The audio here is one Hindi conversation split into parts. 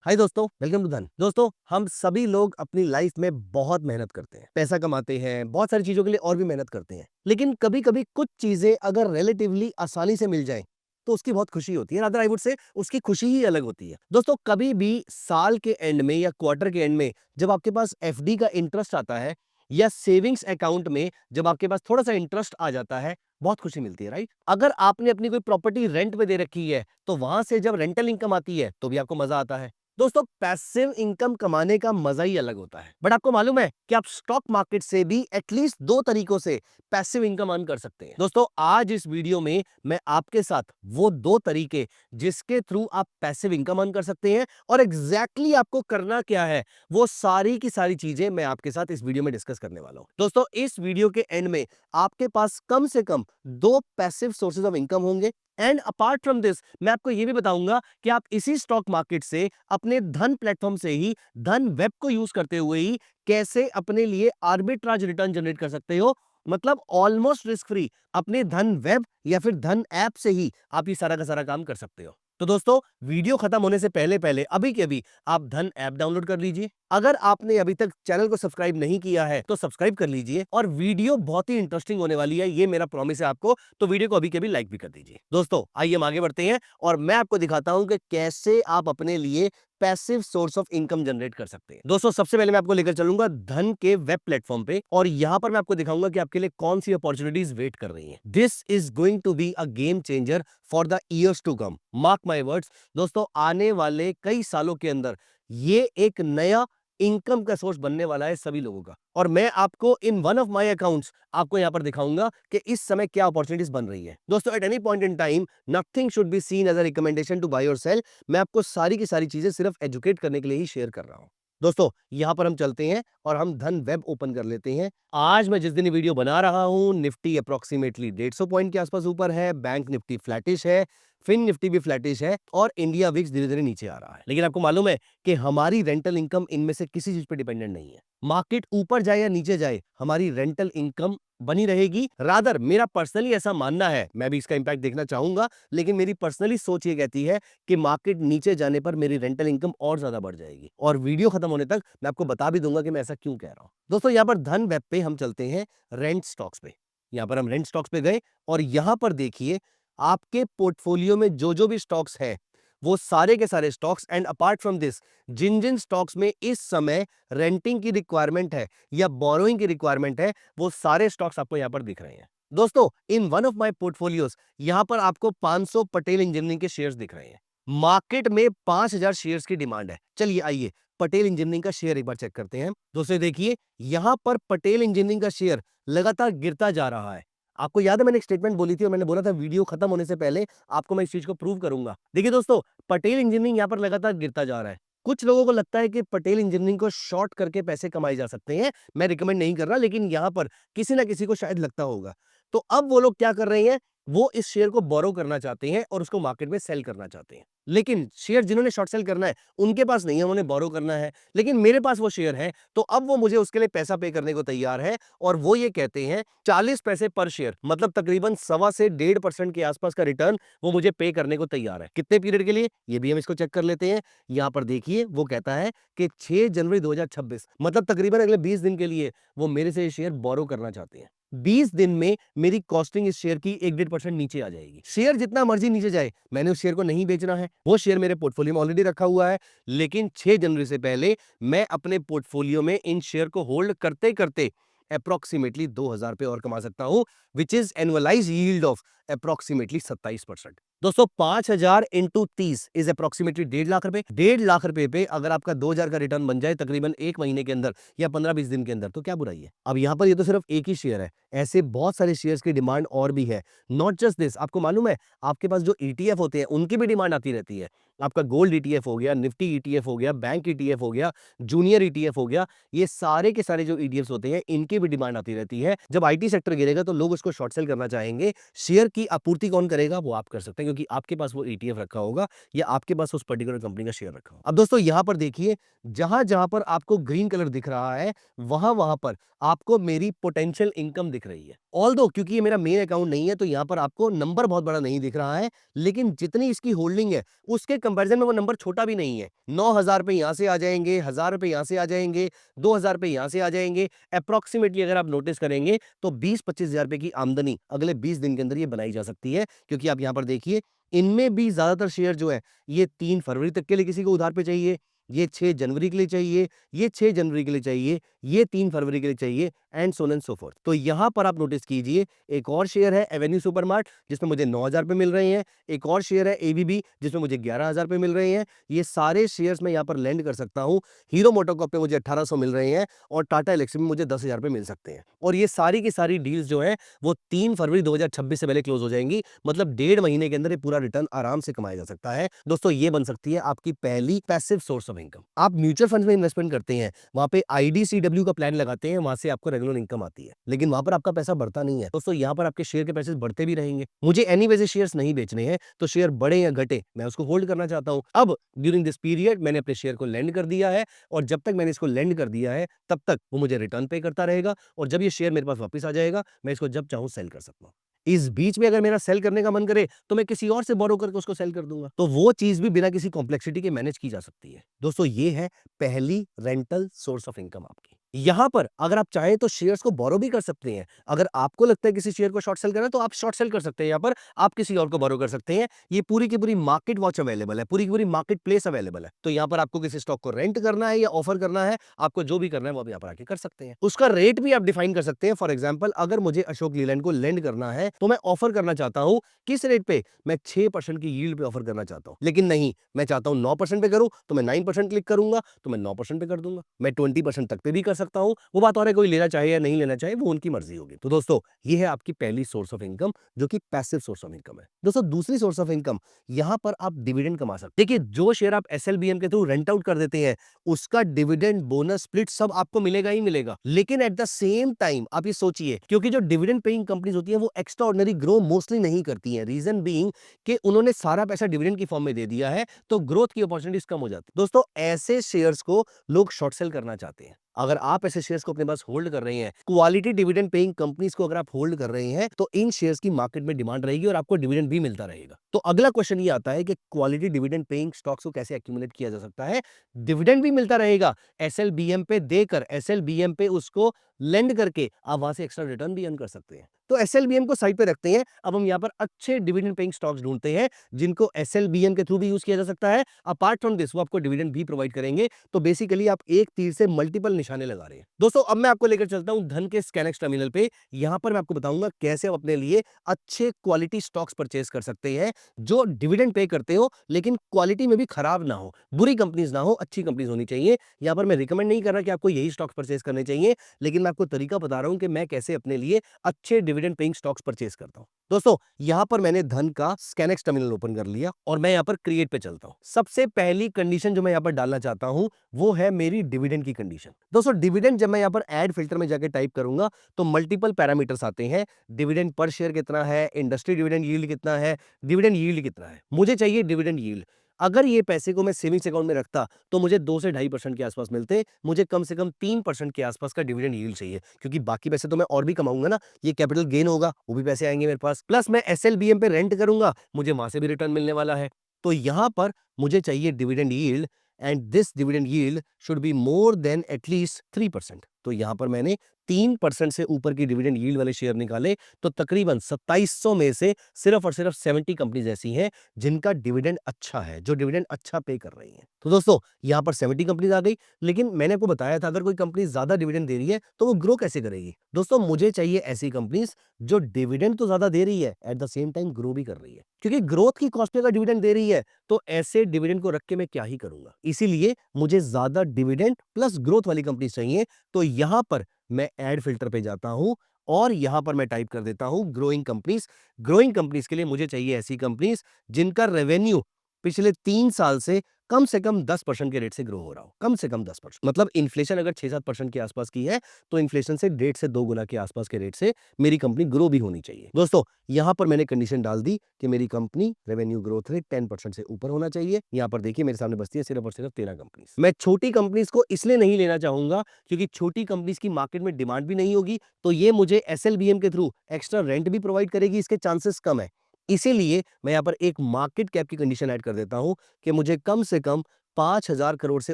हाय दोस्तों, वेलकम टू धन। दोस्तों, हम सभी लोग अपनी लाइफ में बहुत मेहनत करते हैं, पैसा कमाते हैं, बहुत सारी चीजों के लिए और भी मेहनत करते हैं। लेकिन कभी-कभी कुछ चीजें अगर रिलेटिवली आसानी से मिल जाएं, तो उसकी बहुत खुशी होती है। रादर आई वुड से उसकी खुशी ही अलग होती है। दोस्तों, कभी भी साल के एंड में या क्वार्टर के एंड में जब आपके पास एफडी का इंटरेस्ट आता है या सेविंग्स अकाउंट में जब आपके पास थोड़ा सा इंटरेस्ट आ जाता है, बहुत खुशी मिलती है, राइट? अगर आपने अपनी कोई प्रॉपर्टी रेंट पे दे रखी है, तो वहां से जब रेंटल इनकम आती है, तो भी आपको मजा आता है। दोस्तों, पैसिव इनकम कमाने का मजा ही अलग होता है। बट आपको मालूम है कि आप स्टॉक मार्केट से भी एटलीस्ट दो तरीकों से पैसिव इनकम अर्न कर सकते हैं। दोस्तों, आज इस वीडियो में मैं आपके साथ वो दो तरीके जिसके थ्रू आप पैसिव इनकम अर्न कर सकते हैं और एग्जैक्टली आपको करना क्या है, वो सारी की सारी चीजें मैं आपके साथ इस वीडियो में डिस्कस करने वाला हूं। दोस्तों, इस वीडियो के एंड में आपके पास कम से कम दो पैसिव सोर्सेज ऑफ इनकम होंगे एंड अपार्ट फ्रॉम दिस मैं आपको यह भी बताऊंगा कि आप इसी स्टॉक मार्केट से अपने धन प्लेटफॉर्म से ही धन वेब को यूज करते हुए ही कैसे अपने लिए आर्बिट्राज रिटर्न जनरेट कर सकते हो। मतलब ऑलमोस्ट रिस्क फ्री अपने धन वेब या फिर धन ऐप से ही आप ये सारा का सारा काम कर सकते हो। तो दोस्तों, वीडियो खत्म होने से पहले पहले अभी के अभी आप धन ऐप डाउनलोड कर लीजिए। अगर आपने अभी तक चैनल को सब्सक्राइब नहीं किया है तो सब्सक्राइब कर लीजिए और वीडियो बहुत ही इंटरेस्टिंग होने वाली है, ये मेरा प्रॉमिस है आपको। तो वीडियो को अभी के अभी लाइक भी कर दीजिए। दोस्तों, आइए हम आगे बढ़ते हैं और मैं आपको दिखाता हूं कि कैसे आप अपने लिए passive source of income generate कर सकते हैं। दोस्तों, सबसे पहले मैं आपको लेकर चलूंगा धन के वेब प्लेटफॉर्म पे और यहां पर मैं आपको दिखाऊंगा कि आपके लिए कौन सी अपॉर्चुनिटीज वेट कर रही हैं। This is going to be a game changer for the years to come. Mark my words. दोस्तों, आने वाले कई सालों के अंदर ये एक नया इनकम का सोर्स बनने वाला है सभी लोगों का। और मैं आपको in one of my accounts आपको यहां पर दिखाऊंगा कि इस समय क्या अपॉर्चुनिटीज बन रही है। दोस्तों, at any point in time nothing should be seen as a recommendation to buy और सेल। मैं आपको सारी की सारी चीजें सिर्फ एजुकेट करने के लिए ही शेयर कर रहा हूं। दोस्तों, यहां पर हम चलते हैं और हम धन वेब ओपन कर लेते हैं। आज मैं जिस दिन वीडियो बना रहा हूं, निफ्टी अप्रोक्सीमेटली 150 पॉइंट के आसपास ऊपर है, बैंक निफ्टी फ्लैटिश है, फिन निफ्टी भी फ्लैटिश है और इंडिया विक्स धीरे धीरे नीचे आ रहा है। लेकिन आपको मालूम है कि हमारी रेंटल इनकम इनमें से किसी चीज पर डिपेंडेंट नहीं है। मार्केट ऊपर जाए या नीचे जाए, हमारी रेंटल इनकम बनी रहेगी। रादर मेरा पर्सनली ऐसा मानना है, मैं भी इसका इंपैक्ट देखना चाहूंगा, लेकिन मेरी पर्सनली सोच ये कहती है कि मार्केट नीचे जाने पर मेरी रेंटल इनकम और ज्यादा बढ़ जाएगी। और वीडियो खत्म होने तक मैं आपको बता भी दूंगा कि मैं ऐसा क्यों कह रहा हूं। दोस्तों, यहां पर धन वेब पे हम चलते हैं रेंट स्टॉक्स पे। यहां पर हम रेंट स्टॉक्स पे गए और यहां पर देखिए आपके पोर्टफोलियो में जो जो भी स्टॉक्स है वो सारे के सारे stocks and apart from this जिन जिन स्टॉक्स में इस समय रेंटिंग की रिक्वायरमेंट है या बोरोइंग की रिक्वायरमेंट है, वो सारे स्टॉक्स आपको यहां पर दिख रहे हैं। दोस्तों, in one of my portfolios यहां पर आपको 500 पटेल इंजीनियरिंग के शेयर्स दिख रहे हैं। मार्केट में 5000 शेयर्स की डिमांड है। चलिए आइए पटेल इंजीनियरिंग का शेयर एक बार चेक करते हैं। दोस्तों, देखिए यहां पर पटेल इंजीनियरिंग का शेयर लगातार गिरता जा रहा है। आपको याद है मैंने एक स्टेटमेंट बोली थी और मैंने बोला था वीडियो खत्म होने से पहले आपको मैं इस चीज को प्रूव करूंगा। देखिए दोस्तों, पटेल इंजीनियरिंग यहां पर लगातार गिरता जा रहा है। कुछ लोगों को लगता है कि पटेल इंजीनियरिंग को शॉर्ट करके पैसे कमाए जा सकते हैं। मैं रिकमेंड नहीं कर रहा, लेकिन यहां पर किसी ना किसी को शायद लगता होगा। तो अब वो लोग क्या कर रहे हैं, वो इस शेयर को बोरो करना चाहते हैं और उसको मार्केट में सेल करना चाहते हैं। लेकिन शेयर जिन्होंने शॉर्ट सेल करना है उनके पास नहीं है, उन्हें बोरो करना है। लेकिन मेरे पास वो शेयर है, तो अब वो मुझे उसके लिए पैसा पे करने को तैयार है और वो ये कहते हैं 40 पैसे पर शेयर, मतलब तकरीबन 1.25 से 1.5% के आसपास का रिटर्न वो मुझे पे करने को तैयार है। कितने पीरियड के लिए, ये भी हम इसको चेक कर लेते हैं। यहां पर देखिए वो कहता है कि 6 जनवरी 2026, मतलब तकरीबन अगले 20 दिन के लिए वो मेरे से ये शेयर बोरो करना चाहते हैं। 20 दिन में मेरी कॉस्टिंग इस शेयर की 1-1.5% नीचे आ जाएगी। शेयर जितना मर्जी नीचे जाए, मैंने उस शेयर को नहीं बेचना है। वो शेयर मेरे पोर्टफोलियो में ऑलरेडी रखा हुआ है, लेकिन 6 जनवरी से पहले मैं अपने पोर्टफोलियो में इन शेयर को होल्ड करते करते अप्रोक्सीमेटली 2000 पे और कमा सकता हूं, which is annualise yield of approximately 27%। दोस्तों, 5000 इंटू 30 इज अप्रोक्सीमेटली 1.5 लाख रुपए। 1.5 लाख रुपए पे अगर आपका 2000 का रिटर्न बन जाए तकरीबन एक महीने के अंदर या 15-20 दिन के अंदर, तो क्या बुराई है। अब यहां पर ये तो सिर्फ एक ही शेयर है, ऐसे बहुत सारे शेयर्स की डिमांड और भी है। नॉट जस्ट दिस, आपको मालूम है आपके पास जो ईटीएफ होते हैं उनकी भी डिमांड आती रहती है। आपका गोल्ड ईटीएफ हो गया, निफ्टी ईटीएफ हो गया, बैंक ईटीएफ हो गया, जूनियर ईटीएफ हो गया, ये सारे के सारे जो ईटीएफ होते हैं इनकी भी डिमांड आती रहती है। जब आईटी सेक्टर गिरेगा तो लोग उसको शॉर्ट सेल करना चाहेंगे। शेयर की आपूर्ति कौन करेगा, वो आप कर सकते हैं, क्योंकि आपके पास वो ईटीएफ रखा होगा या आपके पास उस पर्टिकुलर कंपनी का शेयर रखा होगा। अब दोस्तों यहां पर देखिए, जहां जहां पर आपको ग्रीन कलर दिख रहा है वहां वहां पर आपको मेरी पोटेंशियल इनकम दिख रही है। ऑल्दो क्योंकि ये मेरा मेन अकाउंट नहीं है तो यहां पर आपको नंबर बहुत बड़ा नहीं दिख रहा है, लेकिन जितनी इसकी होल्डिंग है उसके कंपैरिजन में वो नंबर छोटा भी नहीं है। 9,000 रुपए यहां से आ जाएंगे, 1,000 रुपए यहां से आ जाएंगे, 2,000 रुपए यहां से आ जाएंगे। अप्रोक्सीमेटली अगर आप नोटिस करेंगे तो 20-25,000 रुपए की आमदनी अगले 20 दिन के अंदर ये बनाई जा सकती है, क्योंकि आप यहां पर देखिए इनमें भी ज्यादातर शेयर जो है ये 3 फरवरी तक के लिए किसी को उधार पे चाहिए, ये 6 जनवरी के लिए चाहिए, ये 6 जनवरी के लिए चाहिए, ये 3 फरवरी के लिए चाहिए, and so on and so fourth. तो यहां पर आप नोटिस कीजिए, एक और शेयर है एवेन्यू सुपरमार्ट जिसमें मुझे 9,000 रुपए मिल रहे हैं, एक और शेयर है एबीबी जिसमें मुझे 11,000 रुपए मिल रहे हैं। ये सारे शेयर्स मैं यहां पर लैंड कर सकता हूं। हीरो मोटोकॉर्प पे मुझे 1,800 मिल रहे हैं और टाटा एलेक्सी में मुझे 10,000 रुपए मिल सकते हैं। और ये सारी की सारी डील्स जो है वो 3 फरवरी 2026 से पहले क्लोज हो जाएंगी, मतलब 1.5 महीने के अंदर ये पूरा रिटर्न आराम से कमाया जा सकता है। दोस्तों ये बन सकती है आपकी पहली पैसिव सोर्स ऑफ इनकम। आप म्यूचुअल फंड में इन्वेस्टमेंट करते हैं, वहां पे आईडीसीडब्ल्यू का प्लान लगाते हैं, वहां से आपको रेगुलर इनकम आती है, लेकिन वहां पर आपका पैसा बढ़ता नहीं है। दोस्तों यहाँ पर आपके शेयर के पैसे बढ़ते भी रहेंगे। मुझे एनीवे से शेयर्स नहीं बेचने हैं, तो शेयर बढ़े या घटे मैं उसको होल्ड करना चाहता हूं। अब ड्यूरिंग दिस पीरियड मैंने अपने शेयर को लैंड कर दिया है, और जब तक मैंने इसको लैंड कर दिया है तब तक वो मुझे रिटर्न पे करता रहेगा, और जब ये शेयर मेरे पास वापस आ जाएगा मैं इसको जब चाहूं सेल कर सकता हूं। इस बीच में अगर मेरा सेल करने का मन करे तो मैं किसी और से बोरो करके उसको सेल कर दूंगा, तो वो चीज भी बिना किसी कॉम्प्लेक्सिटी के मैनेज की जा सकती है। दोस्तों ये है पहली रेंटल सोर्स ऑफ इनकम आपकी। यहां पर अगर आप चाहें तो शेयर्स को बोरो भी कर सकते हैं। अगर आपको लगता है किसी शेयर को शॉर्ट सेल करना है तो आप शॉर्ट सेल कर सकते हैं, यहां पर आप किसी और को बोरो कर सकते हैं। ये पूरी की पूरी मार्केट वॉच अवेलेबल है, पूरी की पूरी मार्केट प्लेस अवेलेबल है। तो यहां पर आपको किसी स्टॉक को रेंट करना है या ऑफर करना है, आपको जो भी करना है वो आप यहां पर आके कर सकते हैं। उसका रेट भी आप डिफाइन कर सकते हैं। फॉर एग्जाम्पल अगर मुझे अशोक लीलैंड को लेंड करना है तो मैं ऑफर करना चाहता हूं किस रेट पे, मैं 6% की यील्ड पे ऑफर करना चाहता हूं। लेकिन नहीं, मैं चाहता हूं 9% पे करूं तो मैं 9% क्लिक करूंगा, तो मैं 9% पे कर दूंगा। मैं 20% तक पे भी कर सकता हूं, वो बात और है, कोई लेना चाहे या नहीं लेना चाहे वो उनकी मर्जी होगी। तो दोस्तों ये है आपकी पहली सोर्स ऑफ इनकम, जो कि पैसिव सोर्स ऑफ इनकम है। दोस्तों दूसरी सोर्स ऑफ इनकम, यहां पर आप डिविडेंड कमा सकते हैं। देखिए जो शेयर आप एसएलबीएम के थ्रू रेंट आउट कर देते हैं उसका डिविडेंड, बोनस, स्प्लिट सब आपको मिलेगा ही मिलेगा। लेकिन एट द सेम टाइम आप ये सोचिए, क्योंकि जो डिविडेंड पेइंग कंपनीज होती है वो एक्स्ट्रा ऑर्डिनरी ग्रो मोस्टली नहीं करती हैं। रीजन बीइंग कि उन्होंने सारा पैसा डिविडेंड की फॉर्म में दे दिया है, तो ग्रोथ की अपॉर्चुनिटीज कम हो जाती है। दोस्तों ऐसे शेयर्स को लोग शॉर्ट सेल करना चाहते हैं। अगर आप ऐसे शेयर्स को अपने पास होल्ड कर रहे हैं, क्वालिटी डिविडेंड पेइंग कंपनीज को अगर आप होल्ड कर रहे हैं, तो इन शेयर्स की मार्केट में डिमांड रहेगी और आपको डिविडेंड भी मिलता रहेगा। तो अगला क्वेश्चन ये आता है कि क्वालिटी डिविडेंड पेइंग स्टॉक्स को कैसे एक्यूमुलेट किया जा सकता है। डिविडेंड भी मिलता रहेगा, एसएलबीएम पे देकर, एसएलबीएम पे उसको लेंड करके आप वहां से एक्स्ट्रा रिटर्न भी अर्न कर सकते हैं। तो एसएलबीएम को साइड पे रखते हैं, अब हम यहाँ पर अच्छे डिविडेंड पेइंग स्टॉक्स ढूंढते हैं जिनको एसएलबीएम के थ्रू भी यूज किया जा सकता है। अपार्ट फ्रॉम दिस वो आपको डिविडेंड भी प्रोवाइड करेंगे। तो बेसिकली आप एक तीर से मल्टीपल निशाने लगा रहे हैं। दोस्तों अब मैं आपको लेकर चलता हूं धन के स्कैनएक्स टर्मिनल पे। यहां पर मैं आपको बताऊंगा कैसे आप अपने लिए अच्छे क्वालिटी स्टॉक्स परचेज कर सकते हैं जो डिविडेंड पे करते हो लेकिन क्वालिटी में भी खराब ना हो, बुरी कंपनीज ना हो, अच्छी कंपनीज होनी चाहिए। यहां पर मैं रिकमेंड नहीं कर रहा कि आपको यही स्टॉक्स परचेज करने चाहिए, लेकिन मैं आपको तरीका बता रहा हूं कि मैं कैसे अपने लिए अच्छे डिविडेंड पेइंग स्टॉक्स परचेज करता हूं। दोस्तों यहां पर मैंने धन का स्कैनएक्स टर्मिनल ओपन कर लिया और मैं यहां पर क्रिएट पे चलता हूं। सबसे पहली कंडीशन जो मैं यहां पर डालना चाहता हूं वो है मेरी डिविडेंड की कंडीशन। दोस्तों डिविडेंड जब मैं यहां पर ऐड फिल्टर में जाकर टाइप करूंगा तो मल्टीपल पैरामीटर्स आते हैं। डिविडेंड पर शेयर कितना है, इंडस्ट्री डिविडेंड यील्ड कितना है, डिविडेंड यील्ड कितना है। मुझे चाहिए डिविडेंड यील्ड। अगर ये पैसे को मैं सेविंग्स अकाउंट में रखता तो मुझे 2 से 2.5% के आसपास मिलते। मुझे कम से कम 3% के आसपास का डिविडेंड यील्ड चाहिए, क्योंकि बाकी पैसे तो मैं और भी कमाऊंगा ना, ये कैपिटल गेन होगा, वो भी पैसे आएंगे मेरे पास, प्लस मैं एसएलबीएम पे रेंट करूंगा, मुझे वहां से भी रिटर्न मिलने वाला है। तो यहां पर मुझे चाहिए dividend yield, and this dividend yield should be more than at least 3%। तो यहां पर मैंने 3% से ऊपर की डिविडेंड यील्ड वाले शेयर निकाले, तो तकरीबन 2700 में से सिर्फ और सिर्फ 70 कंपनीज ऐसी हैं जिनका डिविडेंड अच्छा है, जो डिविडेंड अच्छा पे कर रही हैं। तो दोस्तों यहां पर 70 कंपनीज आ गई, लेकिन मैंने आपको बताया था अगर कोई कंपनी ज्यादा डिविडेंड दे रही है तो वो ग्रो कैसे करेगी। दोस्तों मुझे चाहिए ऐसी कंपनीज जो डिविडेंड तो ज्यादा दे रही है, at the same time grow भी कर रही है, क्योंकि ग्रोथ की कॉस्ट पे अगर डिविडेंड दे रही है तो ऐसे डिविडेंड को रख के मैं क्या ही करूंगा। इसीलिए मुझे ज्यादा डिविडेंड प्लस ग्रोथ वाली कंपनी चाहिए। तो यहां पर मैं ऐड फिल्टर पे जाता हूं और यहां पर मैं टाइप कर देता हूं ग्रोइंग कंपनीज। ग्रोइंग कंपनीज के लिए मुझे चाहिए ऐसी कंपनीज जिनका रेवेन्यू पिछले 3 साल से कम से कम 10% के रेट से ग्रो हो रहा हो, कम से कम 10%। मतलब इन्फ्लेशन अगर 6-7% के आसपास की है तो इन्फ्लेशन से 1.5 से 2 गुना के आसपास के रेट से मेरी कंपनी ग्रो भी होनी चाहिए। दोस्तों यहां पर मैंने कंडीशन डाल दी कि मेरी कंपनी रेवेन्यू ग्रोथ रेट 10% से ऊपर होना चाहिए। यहां पर देखिए मेरे सामने बसती है सिर्फ और सिर्फ 13 कंपनीज। मैं छोटी कंपनीज को इसलिए नहीं लेना चाहूंगा क्योंकि छोटी कंपनीज की मार्केट में डिमांड भी नहीं होगी, तो ये मुझे एसएलबीएम के थ्रू एक्स्ट्रा रेंट भी प्रोवाइड करेगी, इसके चांसेस कम है। इसीलिए मैं यहां पर एक मार्केट कैप की कंडीशन ऐड कर देता हूं कि मुझे कम से कम 5,000 करोड़ से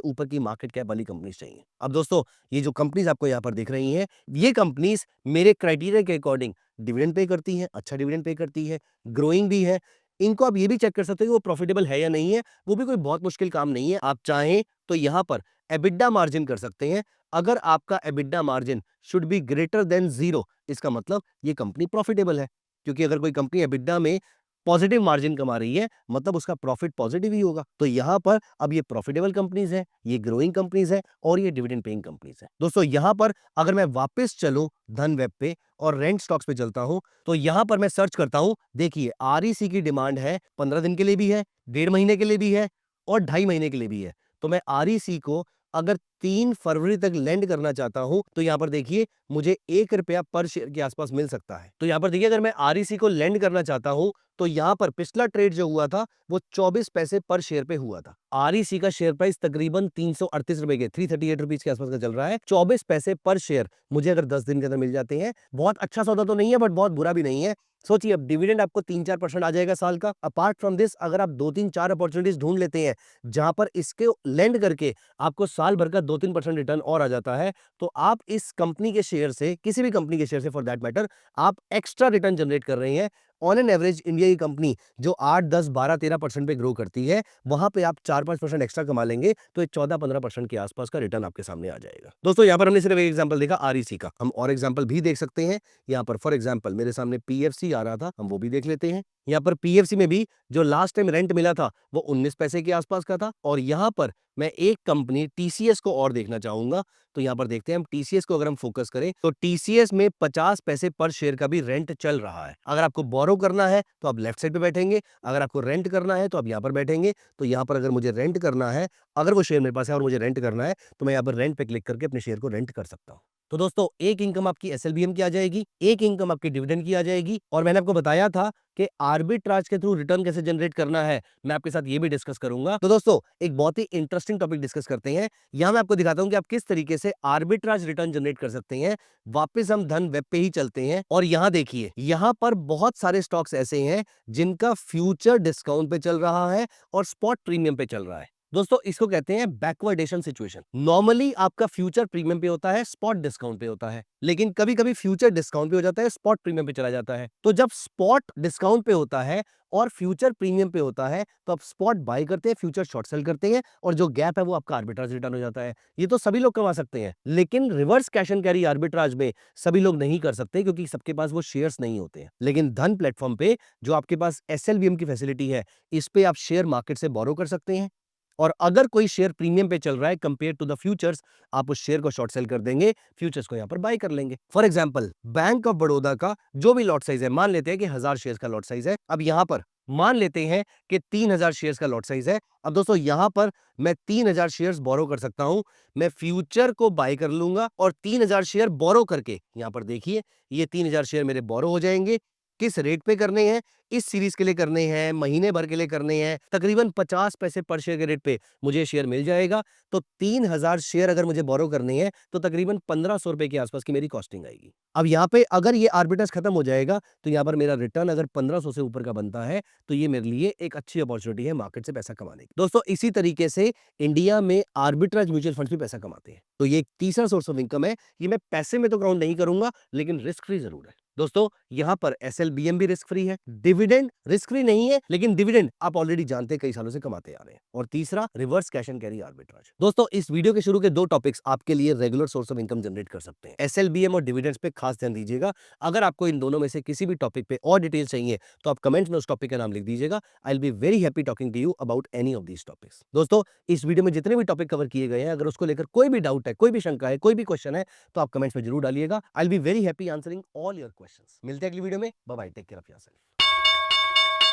ऊपर की मार्केट कैप वाली कंपनीज चाहिए। अब दोस्तों ये जो कंपनीज आपको यहां पर दिख रही हैं, ये कंपनीज मेरे क्राइटेरिया के अकॉर्डिंग डिविडेंड पे करती हैं, अच्छा डिविडेंड पे करती है, ग्रोइंग भी है। इनको आप ये भी चेक कर सकते हो कि वो प्रॉफिटेबल है या नहीं है, वो भी कोई बहुत मुश्किल काम नहीं है। आप चाहें तो यहां पर एबिडा मार्जिन कर सकते हैं। अगर आपका EBITDA margin should be greater than 0, इसका मतलब ये कंपनी प्रॉफिटेबल है, क्योंकि अगर कोई कंपनी एबिडा में पॉजिटिव मार्जिन कमा रही है मतलब उसका प्रॉफिट पॉजिटिव ही होगा। तो यहां पर अब ये प्रॉफिटेबल कंपनीज है, ये ग्रोइंग कंपनीज है और ये डिविडेंड पेइंग कंपनीज है। दोस्तों यहां पर अगर मैं वापस चलूं धन वेब पे और रेंट स्टॉक्स पे चलता हूं तो यहां पर मैं सर्च करता हूं। देखिए आरईसी की डिमांड है 15 दिन के लिए भी है, 1.5 महीने के लिए भी है और 2.5 महीने के लिए भी है। तो मैं आरईसी को अगर 3 फरवरी तक लेंड करना चाहता हूं तो यहां पर देखिए मुझे ₹1 पर शेयर के आसपास मिल सकता है। तो यहां पर देखिए अगर मैं आरईसी को लेंड करना चाहता हूं तो यहां पर पिछला ट्रेड जो हुआ था वो 24 पैसे पर शेयर पे हुआ था। आरईसी का शेयर प्राइस तकरीबन ₹338 के 338 रुपीज के आसपास का चल रहा है। 24 पैसे पर शेयर मुझे अगर 10 दिन के अंदर मिल जाते हैं, बहुत अच्छा सौदा तो नहीं है बट बहुत बुरा भी नहीं है। सोचिए अब डिविडेंड आपको 3-4% आ जाएगा साल का। अपार्ट फ्रॉम दिस अगर आप 2-3-4 अपॉर्चुनिटीज ढूंढ लेते हैं जहां पर इसके लेंड करके आपको साल भर का 2-3% रिटर्न और आ जाता है, तो आप इस कंपनी के शेयर से, किसी भी कंपनी के शेयर से फॉर दैट मैटर, आप एक्स्ट्रा रिटर्न जनरेट कर रहे हैं। ऑन एन एवरेज इंडिया की कंपनी जो 8, 10, 12, 13% पे ग्रो करती है, वहां पे आप 4-5% एक्स्ट्रा कमा लेंगे तो एक 14-15% के आसपास का रिटर्न आपके सामने आ जाएगा। दोस्तों यहां पर हमने सिर्फ एक एग्जांपल देखा आरईसी का, हम और एग्जांपल भी देख सकते हैं। यहां पर फॉर एग्जांपल मेरे सामने पीएफसी आ रहा था, हम वो भी देख लेते हैं। यहां पर पीएफसी में भी जो लास्ट टाइम रेंट मिला था वो 19 पैसे के आसपास का था। और यहां पर मैं एक कंपनी टीसीएस को और देखना चाहूंगा। तो यहां पर देखते हैं हम टीसीएस को, अगर हम फोकस करें तो टीसीएस में 50 पैसे पर शेयर का भी रेंट चल रहा है। अगर आपको बोरो करना है तो आप लेफ्ट साइड पे बैठेंगे, अगर आपको रेंट करना है तो आप यहां पर बैठेंगे। तो यहां पर अगर मुझे रेंट करना है, अगर वो शेयर मेरे पास है और मुझे रेंट करना है, तो मैं यहां पर रेंट पे क्लिक करके अपने शेयर को रेंट कर सकता हूं। तो दोस्तों एक इनकम आपकी एसएलबीएम की आ जाएगी, एक इनकम आपकी डिविडेंड की आ जाएगी, और मैंने आपको बताया था कि आर्बिट्राज के थ्रू रिटर्न कैसे जनरेट करना है, मैं आपके साथ ये भी डिस्कस करूंगा। तो दोस्तों एक बहुत ही इंटरेस्टिंग टॉपिक डिस्कस करते हैं। यहां मैं आपको दिखाता हूं कि आप किस तरीके से आर्बिट्राज रिटर्न जनरेट कर सकते हैं। वापस हम धन वेब पे ही चलते हैं और यहां देखिए, यहां पर बहुत सारे स्टॉक्स ऐसे हैं जिनका फ्यूचर डिस्काउंट पे चल रहा है और स्पॉट प्रीमियम पे चल रहा है। दोस्तों इसको कहते हैं बैकवर्डेशन सिचुएशन। नॉर्मली आपका फ्यूचर प्रीमियम पे होता है, स्पॉट डिस्काउंट पे होता है, लेकिन कभी कभी फ्यूचर डिस्काउंट पे हो जाता है, स्पॉट प्रीमियम पे चला जाता है। तो जब स्पॉट डिस्काउंट पे होता है और फ्यूचर प्रीमियम पे होता है तो आप स्पॉट बाय करते हैं, फ्यूचर शॉर्ट सेल करते हैं, और जो गैप है वो आपका आर्बिट्राज रिटर्न हो जाता है। ये तो सभी लोग कमा सकते हैं, लेकिन reverse cash and carry arbitrage में सभी लोग नहीं कर सकते क्योंकि सबके पास वो शेयर्स नहीं होते हैं। लेकिन धन प्लेटफॉर्म पे जो आपके पास एसएलवीएम की फैसिलिटी है, इस पे आप शेयर मार्केट से बोरो कर सकते हैं, और अगर कोई शेयर प्रीमियम पे चल रहा है कंपेयर टू द फ्यूचर्स, आप उस शेयर को शॉर्ट सेल कर देंगे, फ्यूचर्स को यहां पर बाय कर लेंगे। For example bank of Baroda का जो भी लॉट साइज है, मान लेते हैं कि 1000 शेयर्स का लॉट साइज है। अब यहां पर मान लेते हैं कि 3000 शेयर्स का लॉट साइज है। अब दोस्तों यहां पर मैं 3000 शेयर्स बोरो कर सकता हूं। मैं फ्यूचर को बाय कर लूंगा और 3000 शेयर बोरो करके, यहां पर देखिए ये 3000 शेयर मेरे बोरो हो जाएंगे। किस रेट पे करने हैं? इस सीरीज के लिए करने हैं, महीने भर के लिए करने हैं, तकरीबन 50 पैसे पर शेयर के रेट पे मुझे शेयर मिल जाएगा। तो 3000 शेयर अगर मुझे बोरो करने हैं तो तकरीबन 1500 रुपए के आसपास की मेरी कॉस्टिंग आएगी। अब यहाँ पे अगर ये आर्बिट्राज खत्म हो जाएगा तो यहाँ पर मेरा रिटर्न अगर 1500 से ऊपर का बनता है तो ये मेरे लिए एक अच्छी अपॉर्चुनिटी है मार्केट से पैसा कमाने की। दोस्तों इसी तरीके से इंडिया में आर्बिट्राज म्यूचुअल फंड्स भी पैसा कमाते हैं। तो ये एक तीसरा सोर्स ऑफ इनकम है। ये मैं पैसे में तो काउंट नहीं करूंगा, लेकिन रिस्क फ्री जरूर है। दोस्तों यहां पर एसएलबीएम भी रिस्क फ्री है, डिविडेंड रिस्क फ्री नहीं है, लेकिन डिविडेंड आप ऑलरेडी जानते हैं, कई सालों से कमाते आ रहे हैं। और तीसरा reverse cash and carry arbitrage. दोस्तों इस वीडियो के शुरू के 2 टॉपिक्स आपके लिए regular source of income generate कर सकते हैं। एसएलबीएम और डिविडेंड्स पे खास ध्यान दीजिएगा। अगर आपको इन दोनों में से किसी भी टॉपिक पे और डिटेल चाहिए तो आप कमेंट में उस टॉपिक का नाम लिख दीजिएगा। I will be very happy talking to you about any of these topics. दोस्तों इस वीडियो में जितने भी टॉपिक कवर किए गए हैं, अगर उसको लेकर कोई भी डाउट है, कोई भी शंका है, कोई भी क्वेश्चन है, तो आप कमेंट्स में जरूर डालिएगा। I will be very happy answering all your questions. मिलते हैं अगली वीडियो में। Bye bye, take care of yourself.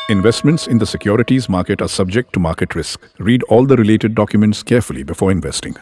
Investments in the securities market are subject to market risk. Read all the related documents carefully before investing.